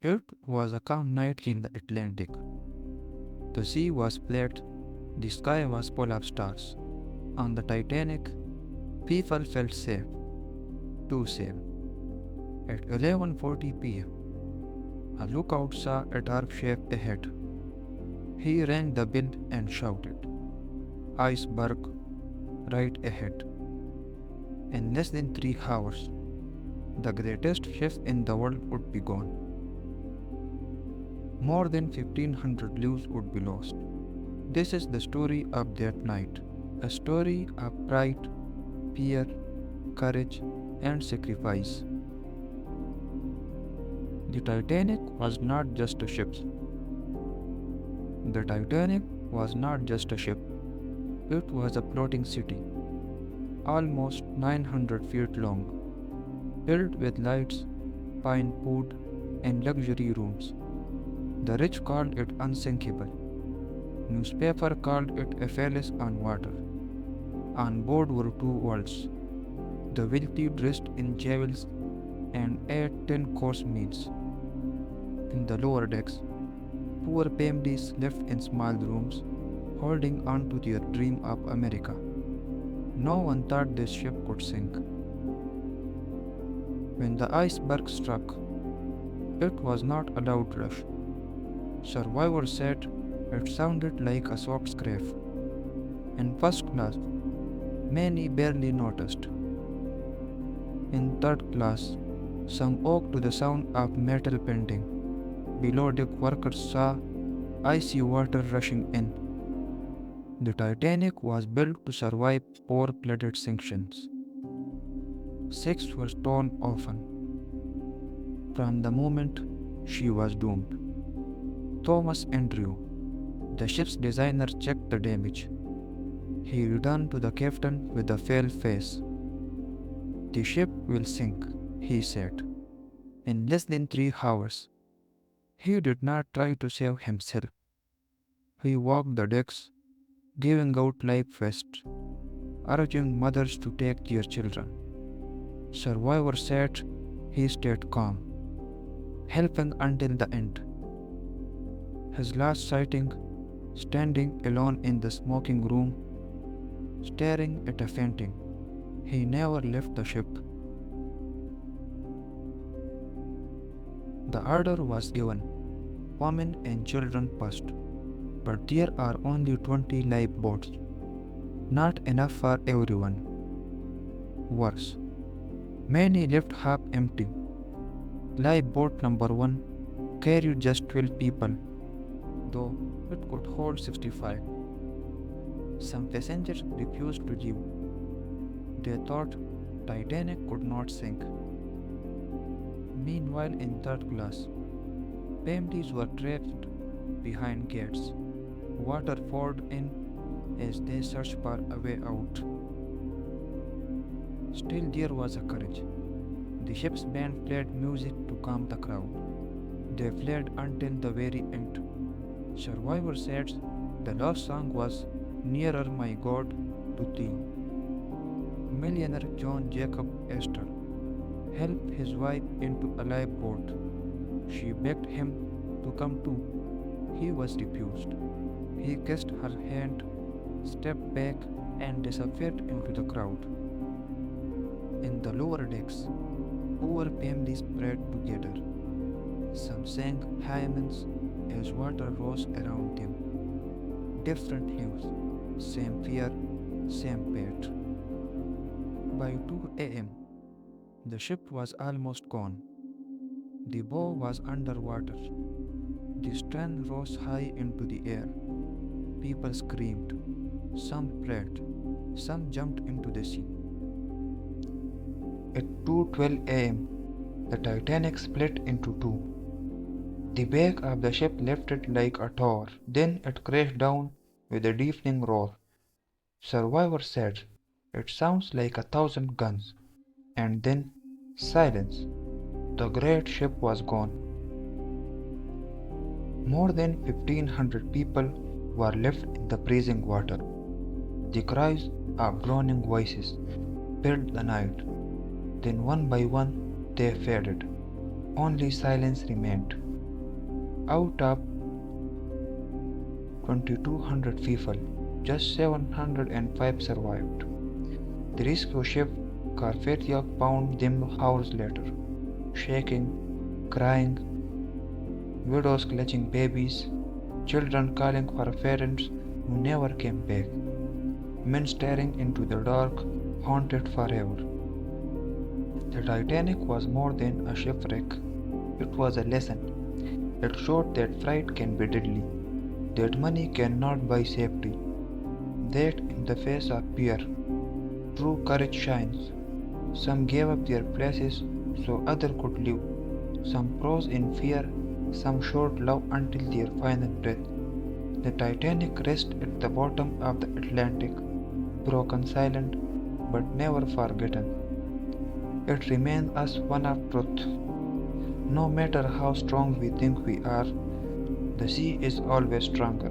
It was a calm night in the Atlantic. The sea was flat, the sky was full of stars. On the Titanic, people felt safe, too safe. At 11:40 p.m., a lookout saw a dark shape ahead. He rang the bell and shouted, "Iceberg, right ahead." In less than 3 hours, the greatest ship in the world would be gone. More than 1,500 lives would be lost. This is the story of that night, a story of pride, fear, courage, and sacrifice. The Titanic was not just a ship. The Titanic was not just a ship. It was a floating city, almost 900 feet long, filled with lights, fine food, and luxury rooms. The rich called it unsinkable. Newspaper called it a palace on water. On board were two worlds. The wealthy dressed in jewels and ate 10-course meals. In the lower decks, poor families lived in small rooms, holding on to their dream of America. No one thought this ship could sink. When the iceberg struck, it was not a loud rush. Survivors said it sounded like a soft scrape. In first class, many barely noticed. In third class, some woke to the sound of metal bending. Below deck workers saw icy water rushing in. The Titanic was built to survive four-flooded sections. Six were torn often. From the moment she was doomed. Thomas Andrew, the ship's designer, checked the damage. He returned to the captain with a pale face. "The ship will sink," he said, in less than 3 hours. He did not try to save himself. He walked the decks, giving out life vests, urging mothers to take their children. Survivors said he stayed calm, helping until the end. His last sighting, standing alone in the smoking room, staring at a painting. He never left the ship. The order was given. Women and children first. But there are only 20 lifeboats. Not enough for everyone. Worse, many left half empty. Lifeboat number 1 carried just 12 people, though it could hold 65. Some passengers refused to leave. They thought Titanic could not sink. Meanwhile, in third class, families were trapped behind gates. Water poured in as they searched for a way out. Still, there was a courage. The ship's band played music to calm the crowd. They played until the very end. Survivor said the last song was "Nearer My God to Thee." Millionaire John Jacob Astor helped his wife into a lifeboat. She begged him to come too. He was refused. He kissed her hand, stepped back, and disappeared into the crowd. In the lower decks, poor families prayed together. Some sang hymns as water rose around them. Different hymns, same fear, same fate. By 2 a.m., the ship was almost gone. The bow was underwater. The stern rose high into the air. People screamed. Some prayed. Some jumped into the sea. At 2:12 a.m., the Titanic split into two. The back of the ship lifted like a tower. Then it crashed down with a deafening roar. Survivors said, "It sounds like 1,000 guns." And then silence. The great ship was gone. More than 1,500 people were left in the freezing water. The cries of groaning voices filled the night. Then one by one they faded. Only silence remained. Out of 2,200 people, just 705 survived. The rescue ship Carpathia found them hours later, shaking, crying, widows clutching babies, children calling for parents who never came back, men staring into the dark, haunted forever. The Titanic was more than a shipwreck. It was a lesson. It showed that fright can be deadly, that money cannot buy safety, that in the face of fear, true courage shines. Some gave up their places so others could live. Some froze in fear, some showed love until their final breath. The Titanic rests at the bottom of the Atlantic, broken, silent, but never forgotten. It remains us one of truth. No matter how strong we think we are, the sea is always stronger.